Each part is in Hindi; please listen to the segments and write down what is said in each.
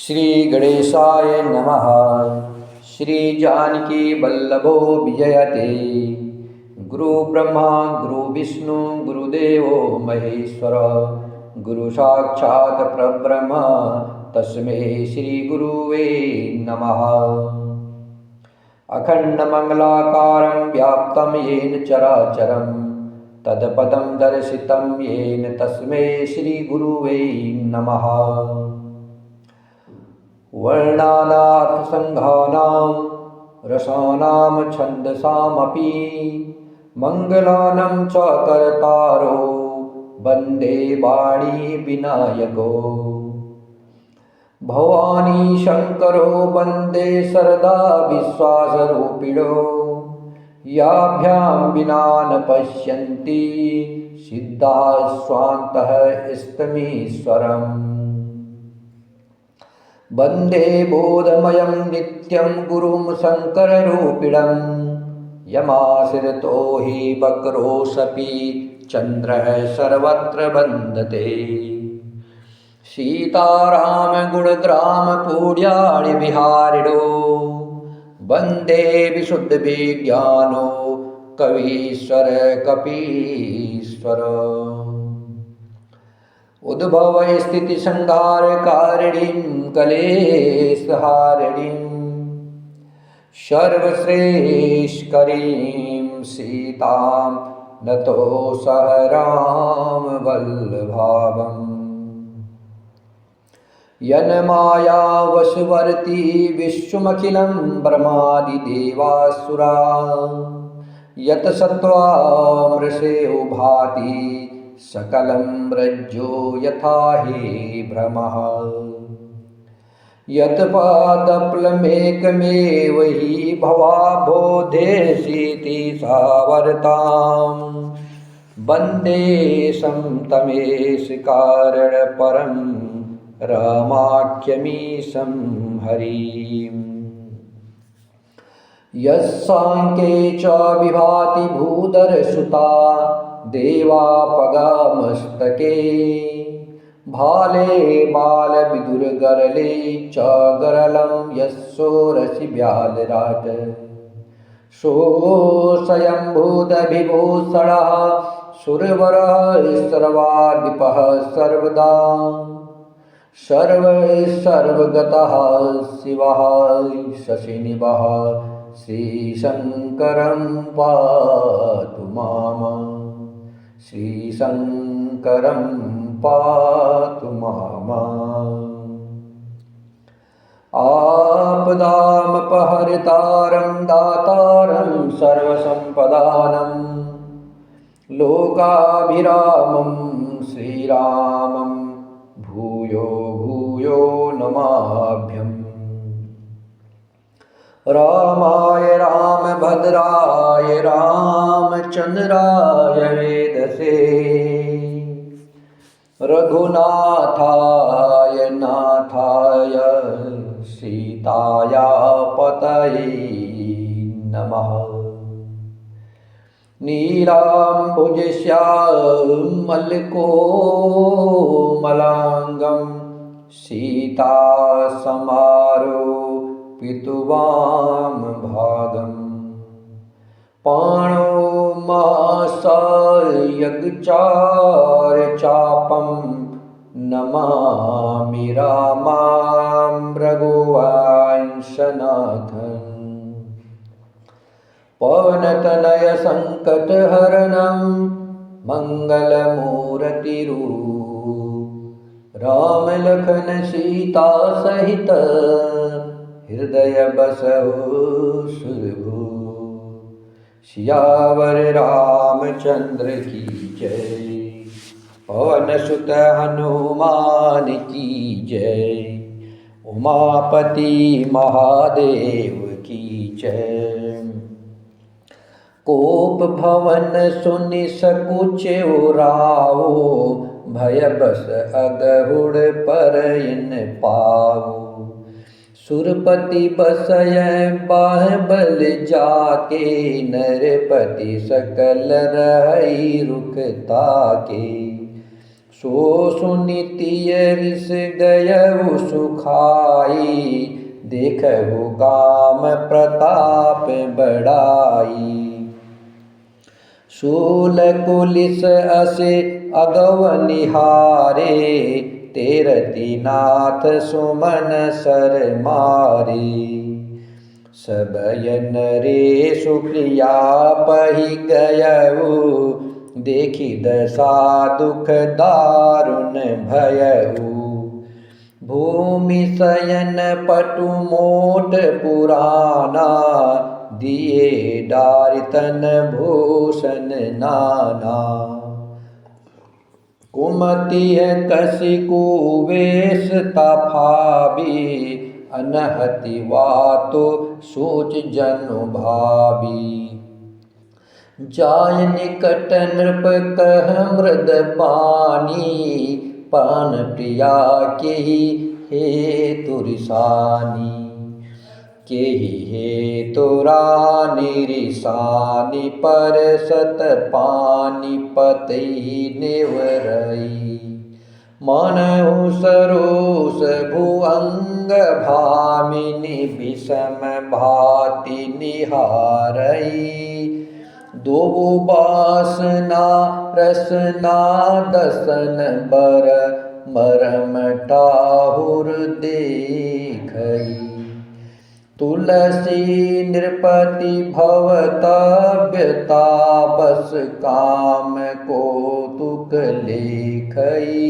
श्री गणेशाय नमः। श्री जानकी वल्लभो विजयते। गुरु ब्रह्मा गुरु विष्णु गुरुदेवो महेश्वर, गुरु साक्षात् परब्रह्म तस्मै श्री गुरुवे नमः। अखंड मंगलाकारं व्याप्तं येन चराचरं तत्पदं दर्शितं येन तस्मै श्री गुरुवे नमः। वर्णानार्थसंघानां रसानां छन्दसामपि मङ्गलानं च कर्तारो वन्दे वाणी विनायको। भवानी शङ्करो वन्दे सरदा विश्वासरूपिणो, याभ्यां विना न पश्यन्ति सिद्धाः स्वान्तः इष्टमीश्वरम्। वन्दे बोधमयं नित्यं गुरुं शङ्कररूपिणं, यमाश्रितो हि वक्रोऽसपि चन्द्रः सर्वत्र वन्दते। सीताराम गुणग्राम पुण्याणि विहारिणो, वन्दे विशुद्धविज्ञानो कवीश्वर कपीश्वर। उद्भव स्थिति संहारकारिणीं कलेशहारिणीं, सर्वश्रेष्ठकरीं सीतां नतोऽसह राम वल्लभावम्। यन्माया वशवर्ती विश्वमखिलं ब्रह्मादिदेवासुरा, यत् सत्त्वामृषेयो भाति सकलं रज्जो यथा हि भ्रमः। यत् पादप्लमेकमेव हि भवाबोधेसीति सावर्तां, वन्देशं तमेश कारणपरं रामाख्यमीशं हरिम्। यस्साङ्ख्ये च विभाति भूधरसुता देवापगामस्तके, भाले बालविदुरगरले च गरलं यस्सोरसि व्यालराट। सोऽस्वयंभूतविभूषणः सुरवरः सर्वाधिपः सर्वदा, सर्वगतः शिवः शशिनिभः श्रीशङ्करं पातु माम्। श्रीशङ्करं पातु माम्। आपदामपहर्तारं दातारं सर्वसम्पदानं, लोकाभिरामं श्रीरामं भूयो भूयो नमाभ्यम्। रामाय रामभद्राय रामचन्द्राय वेदसे, रघुनाथाय नाथाय सीताया पतये नमः। नीलाम्बुजश्यामलकोमलाङ्गं सीतासमारोपितुवामभागम्। पाणौ मासायगचारचापं नमामि रामां रघुवंशनाथम्। पवनतनयसङ्कटहरणं मङ्गलमूर्तिरूप, रामलखन सीता सहित हृदय बसहु सुरभूप। सियावर रामचंद्र की जय, पवन सुत हनुमान की जय, उमापति महादेव की जय। कोप भवन सुनि सकुच उरावो, भय बस अगहुड़ परइन पावो। सुरपति बसय बाहुबल जाके, नरपति सकल रहई रुख ताके। सो सुनीतिय रिस गयउ सुखाई, देखहु काम प्रताप बड़ाई। शूल कुलिस असे अगव निहारे, तेरती नाथ सुमन सर मारे। सबयन रे सुप्रिया पहि गयउ, देखी दशा दुख दारुण भयउ। भूमि शयन पटु मोट पुराना, दिए डारि तन भूषण नाना। कुमति कसी कुवेश तफाबी, अनहति वातो सोच जनु भाबी। जाय निकट नृप कह मृद पानी, पान प्रिया केहि हेतु रिसानी। केहि हेतु रानी रिसानी, पर सत पानी पतई नेवरई। मनहु सरोष भुअंग भामिनी, विषम भाति निहारई। दो बासना रसना दसन बर, मरम टाहुर देखई। तुलसी नृपति भवतव्यता, बस काम कौतुक लेखई।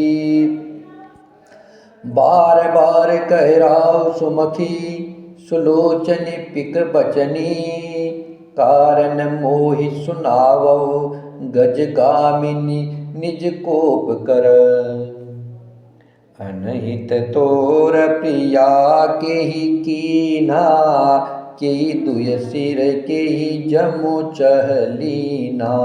बार बार कह राव सुमखी, सुलोचनी पिक बचनी। कारण मोहि सुनावो, गज गामिनी निज कोप कर। अनहित तोर प्रिया केहि कीन्हा, केहि दुय सिर केहि जमु चहलीना।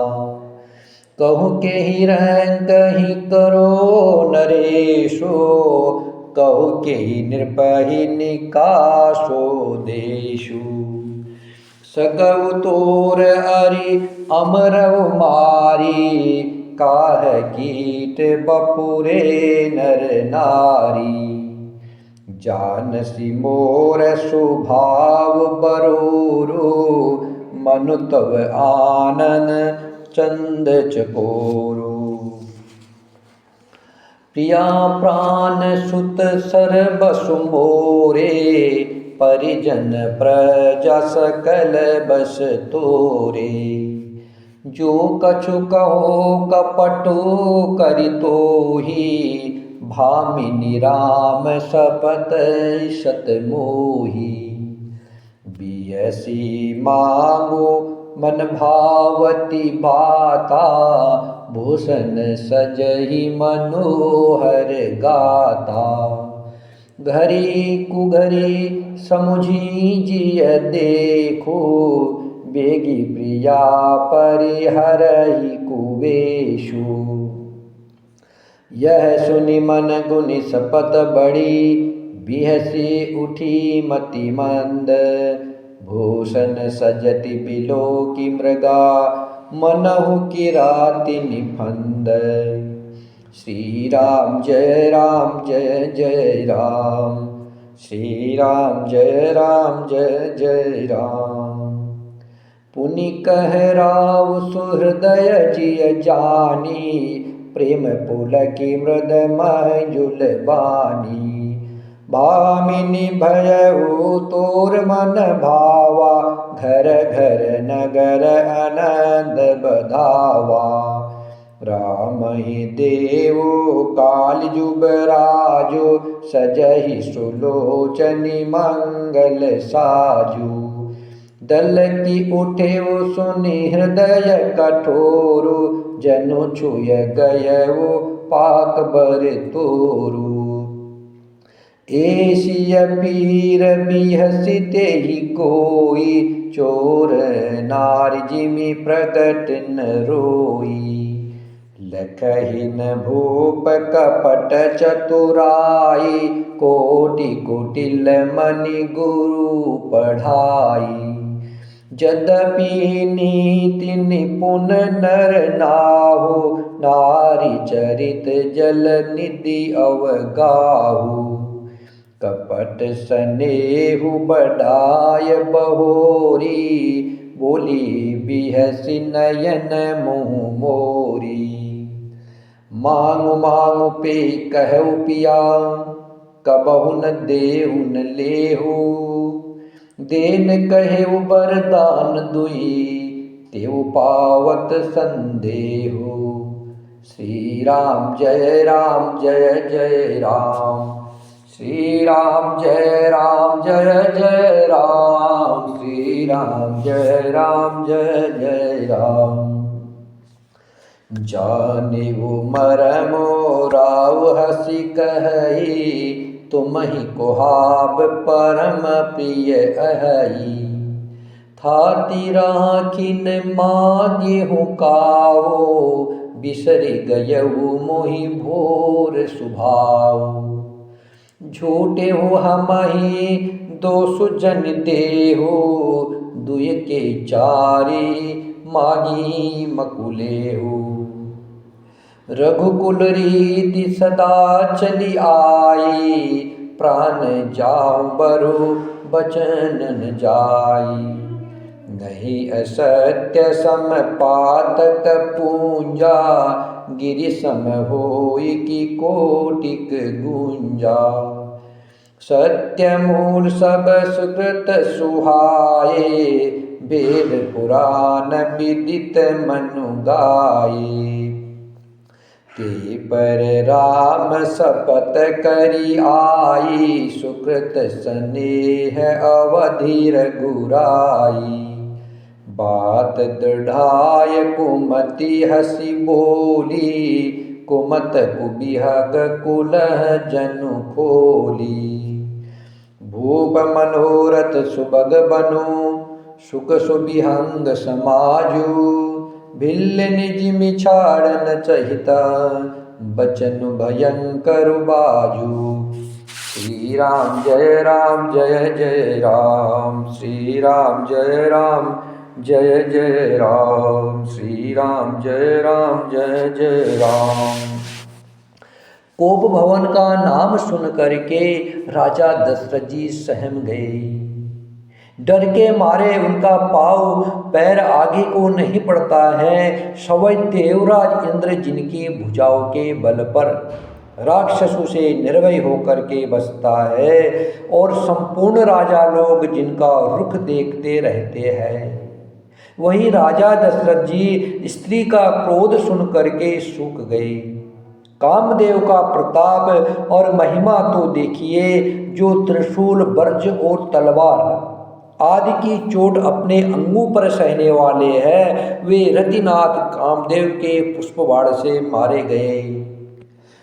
कहु केहि रंग कहि करो नरेशो, कहु केहि नृपहि निकासो देशु। सकउ तोर अरि अमरउ मारी, काह कीट बपुरे नर नारी। जानसी मोर स्वभाव बरोरो, मनु तव आनन चंद चकोरो। प्रिया प्राण सुत सर्वसु मोरे, परिजन प्रजा सकल बस तोरे। जो कछु कहो कपटो करितोहि, भामिनी राम सपत सत मोहि। बियसी मांगो मन भावती बाता, भूषण सजहि मनोहर गाता। घरी कुघरी समुझी जिय देखो, बेगी प्रिया परिहरहि कुवेशु। यह सुनि मन गुनि सपत बड़ी, बिहसी उठी मति मंद। भूषण सजति बिलोकी मृगा, मनहु किराति निफंद। श्री राम जय जय राम, श्री राम जय जय राम। पुनि कह राव सुहृदय जिय जानी, प्रेम पुलकी मृद मंजुल बानी। भामिनी भयउ तोर मन भावा, घर घर नगर आनंद बधावा। राम ही देवो काल जुग राजो, सजहि सुलोचनी मंगल साजू। दल की उठे वो सुनि हृदय कठोरु, जनु छुय गयउ पाक बर तोरु। एसिय पीर बिहसि तेहि कोई, चोर नार जिमि प्रगट न रोई। लखहि न भूप कपट चतुराई, कोटि कुटिल मनि गुरु पढ़ाई। यद्यपि नीति निपुण नर नाहु, नारी चरित जल निधि अवगाहु। कपट स्नेहु बढ़ाय बहोरी, बोली बिहसि नयन मुँह मोरी। मांगु मांगु पे कहु पिया, कबहु न देहु न लेहु। देन कहेउ वरदान दुई, तेउ पावत संदेहु। श्री राम जय जय राम, श्री राम जय जय राम, श्री राम जय जय राम। जानिबु मरम राव हसी कहई, तुमहि कुहाब परम प्रिय अहई। थाती राखिन मांगेहु काऊ, बिसरि गयहु मोहि भोर सुभाऊ। झूठे हो हमहि दोष जन देहु, दुय के चारि मागी मकुलेहु। रघुकुल रीति सदा चली आई, प्राण जाऊं बरु बचन न जाई। नहीं असत्य सम पातक पूंजा, गिरि सम होई की कोटिक गुंजा। सत्य मूल सब सुकृत सुहाए, वेद पुराण विदित मनु गाये। ते पर राम शपथ करी आई, सुकृत स्नेह अवधि रघुराई। बात दृढ़ाय कुमति हसी बोली, कुमत कुबिहग कुलह जनु खोली। भूप मनोरथ सुभग बनु, सुख सुबिहंग समाजु। भिल्ल निज मिछाड़न चहिता, बचन भयंकर बाजू। श्री राम जय जय राम, श्री राम जय जय राम, श्री राम जय जय राम। कोप भवन का नाम सुन करके राजा दशरथ जी सहम गए। डर के मारे उनका पाँव पैर आगे को नहीं पड़ता है। सवै देवराज इंद्र जिनकी भुजाओं के बल पर राक्षसों से निर्भय होकर के बसता है, और संपूर्ण राजा लोग जिनका रुख देखते रहते हैं, वही राजा दशरथ जी स्त्री का क्रोध सुन करके सूख गए। कामदेव का प्रताप और महिमा तो देखिए, जो त्रिशूल वर्ज और तलवार आदि की चोट अपने अंगों पर सहने वाले हैं, वे रतिनाथ कामदेव के पुष्पबाण से मारे गए।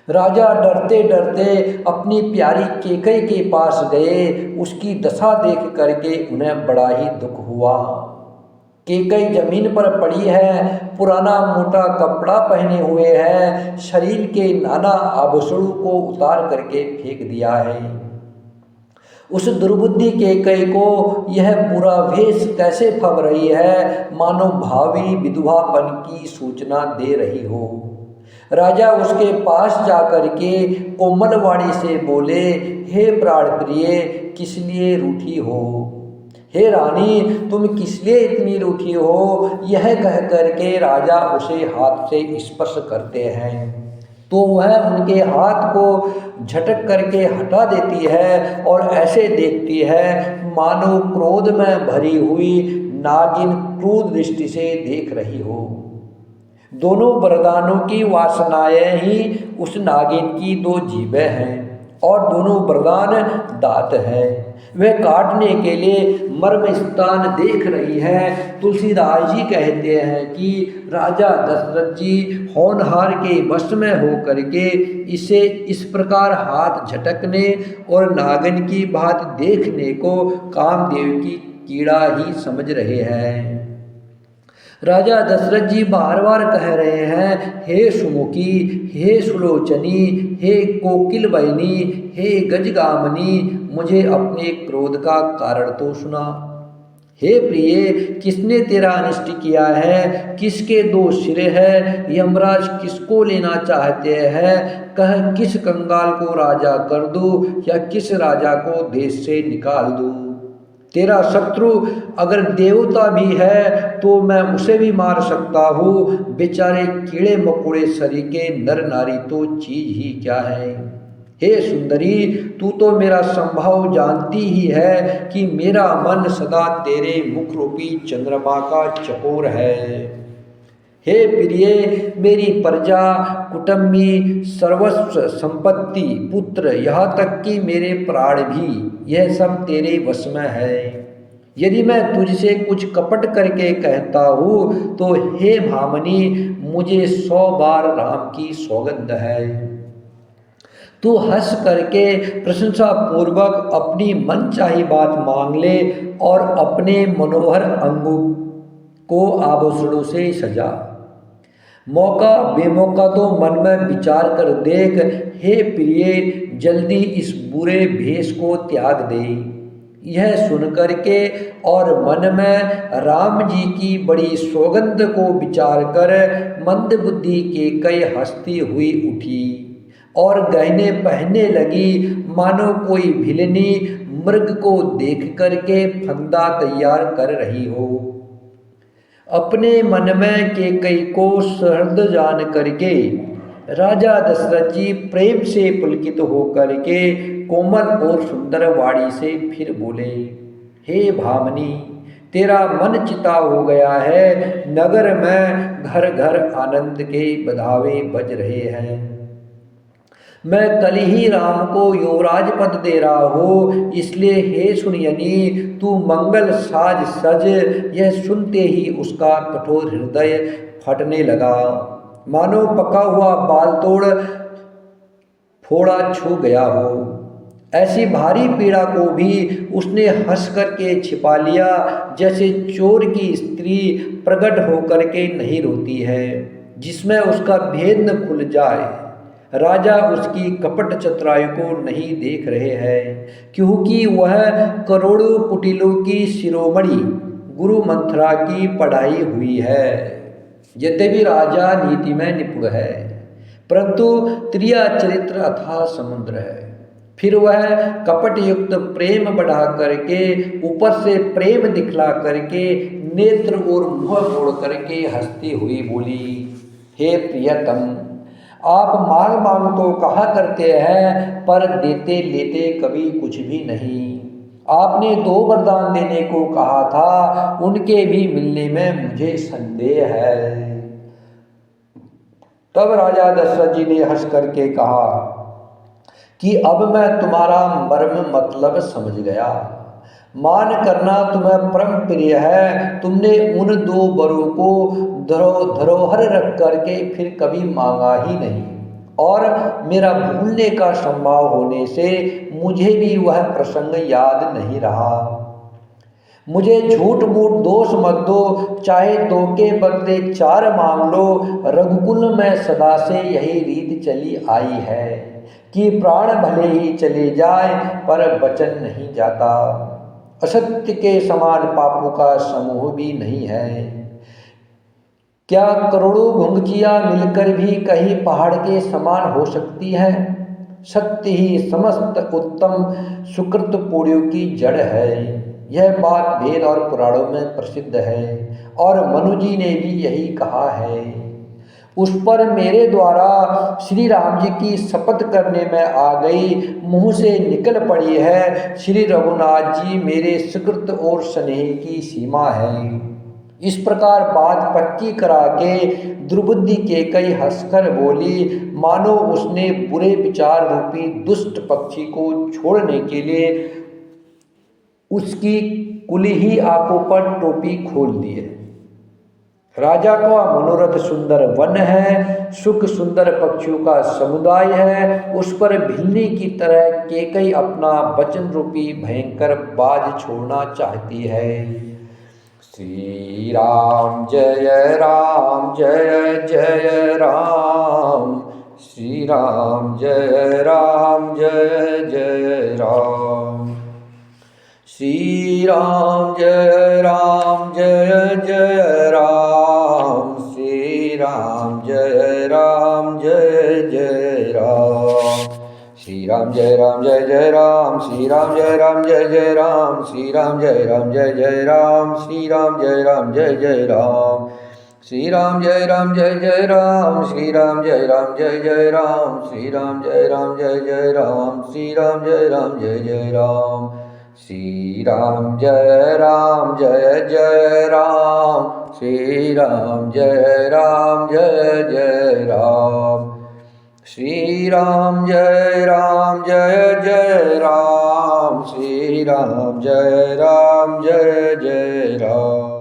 राजा डरते डरते अपनी प्यारी केकई के पास गए। उसकी दशा देख करके उन्हें बड़ा ही दुख हुआ। केकई जमीन पर पड़ी है, पुराना मोटा कपड़ा पहने हुए है, शरीर के नाना आभूषणों को उतार करके फेंक दिया है। उस दुर्बुद्धि केकई को यह बुरा वेश कैसे फब रही है, मानो भावी विधवापन की सूचना दे रही हो। राजा उसके पास जाकर के कोमल वाणी से बोले, हे प्राण प्रिय, किस लिए रूठी हो? हे रानी, तुम किस लिए इतनी रूठी हो? यह कह करके राजा उसे हाथ से स्पर्श करते हैं, तो वह उनके हाथ को झटक करके हटा देती है और ऐसे देखती है मानो क्रोध में भरी हुई नागिन क्रूर दृष्टि से देख रही हो। दोनों वरदानों की वासनाएं ही उस नागिन की दो जीभें हैं, और दोनों वरदान दांत हैं। वह काटने के लिए मर्म स्थान देख रही है। तुलसीदास जी कहते हैं कि राजा दशरथ जी होनहार के वश में होकर के इसे इस प्रकार हाथ झटकने और नागिन की बात देखने को कामदेव की कीड़ा ही समझ रहे हैं। राजा दशरथ जी बार बार कह रहे हैं, हे सुमुखी, हे सुलोचनी, हे कोकिल बहिनी, हे गजगामनी, मुझे अपने क्रोध का कारण तो सुना। हे प्रिय, किसने तेरा अनिष्ट किया है? किसके दो सिर है? यमराज किसको लेना चाहते हैं? कह, किस कंगाल को राजा कर दूं या किस राजा को देश से निकाल दूं? तेरा शत्रु अगर देवता भी है तो मैं उसे भी मार सकता हूँ। बेचारे कीड़े मकोड़े सरीके नर नारी तो चीज ही क्या है। हे सुंदरी, तू तो मेरा स्वभाव जानती ही है कि मेरा मन सदा तेरे मुख रूपी चंद्रमा का चकोर है। हे प्रिय, मेरी प्रजा, कुटुंबी, सर्वस्व संपत्ति, पुत्र, यहाँ तक कि मेरे प्राण भी, यह सब तेरे वश में है। यदि मैं तुझसे कुछ कपट करके कहता हूँ तो हे भामनी, मुझे 100 बार राम की सौगंध है। तू हंस करके प्रशंसा पूर्वक अपनी मनचाही बात मांग ले और अपने मनोहर अंगों को आभूषणों से सजा। मौका बेमौका तो मन में विचार कर देख। हे प्रिय, जल्दी इस बुरे भेष को त्याग दे। यह सुन करके और मन में राम जी की बड़ी सौगंध को विचार कर मंद बुद्धि के कई हंसती हुई उठी और गहने पहनने लगी, मानो कोई भिलनी मृग को देख करके फंदा तैयार कर रही हो। अपने मन में के कई को सहृद जान करके राजा दशरथ जी प्रेम से पुलकित होकर के कोमल और सुंदर वाणी से फिर बोले, हे भामनी, तेरा मन चिता हो गया है। नगर में घर घर आनंद के बधावे बज रहे हैं। मैं कल ही राम को युवराज पद दे रहा हूँ, इसलिए हे सुनयनी, तू मंगल साज सज। यह सुनते ही उसका कठोर हृदय फटने लगा, मानो पका हुआ बाल तोड़ फोड़ा छू गया हो। ऐसी भारी पीड़ा को भी उसने हंस करके छिपा लिया, जैसे चोर की स्त्री प्रकट होकर के नहीं रोती है, जिसमें उसका भेद न खुल जाए। राजा उसकी कपट चतुराई को नहीं देख रहे हैं, क्योंकि वह करोड़ों कुटिलों की शिरोमणि गुरु मंथरा की पढ़ाई हुई है। यद्यपि राजा नीति में निपुण है, परंतु त्रिया चरित्र अथाह समुद्र है। फिर वह कपट युक्त प्रेम बढ़ा करके, ऊपर से प्रेम दिखला करके, नेत्र और मुंह मोड़ करके हंसती हुई बोली, हे प्रियतम, आप मांग मांग तो कहा करते हैं, पर देते लेते कभी कुछ भी नहीं। आपने 2 वरदान देने को कहा था, उनके भी मिलने में मुझे संदेह है। तब राजा दशरथ जी ने हंस करके कहा कि अब मैं तुम्हारा मर्म मतलब समझ गया। मान करना तुम्हें परम प्रिय है, तुमने उन 2 वरों को धरोहर रख करके फिर कभी मांगा ही नहीं, और मेरा भूलने का संभव होने से मुझे भी वह प्रसंग याद नहीं रहा। मुझे झूठ मूठ दोष मत दो, चाहे 2 के बदले 4 मांग लो। रघुकुल में सदा से यही रीत चली आई है कि प्राण भले ही चले जाए पर वचन नहीं जाता। असत्य के समान पापों का समूह भी नहीं है। क्या करोड़ों घुंघचियाँ मिलकर भी कहीं पहाड़ के समान हो सकती है? सत्य ही समस्त उत्तम सुकृत पुण्यों की जड़ है। यह बात वेद और पुराणों में प्रसिद्ध है, और मनु जी ने भी यही कहा है। उस पर मेरे द्वारा श्री राम जी की शपथ करने में आ गई, मुंह से निकल पड़ी है। श्री रघुनाथ जी मेरे सुकृत और स्नेह की सीमा है। इस प्रकार बात पक्की करा के दुर्बुद्धि के कई हंसकर बोली, मानो उसने बुरे विचार रूपी दुष्ट पक्षी को छोड़ने के लिए उसकी कुली ही आंखों पर टोपी खोल दी है। राजा का मनोरथ सुंदर वन है, सुख सुंदर पक्षियों का समुदाय है। उस पर भिल्ली की तरह केकई अपना वचन रूपी भयंकर बाज छोड़ना चाहती है। श्री राम जय राम, जय जय राम। श्री राम जय राम, जय जय राम। श्री राम जय जय राम, श्री राम जय जय राम, श्री राम जय जय राम, श्री राम जय जय राम, श्री राम जय जय राम, श्री राम जय जय राम, श्री राम जय जय राम, श्री राम जय जय राम, श्री राम जय जय राम, श्री राम जय जय राम, श्री राम जय जय राम, श्री राम जय जय राम, श्री राम जय जय राम, श्री राम जय जय राम।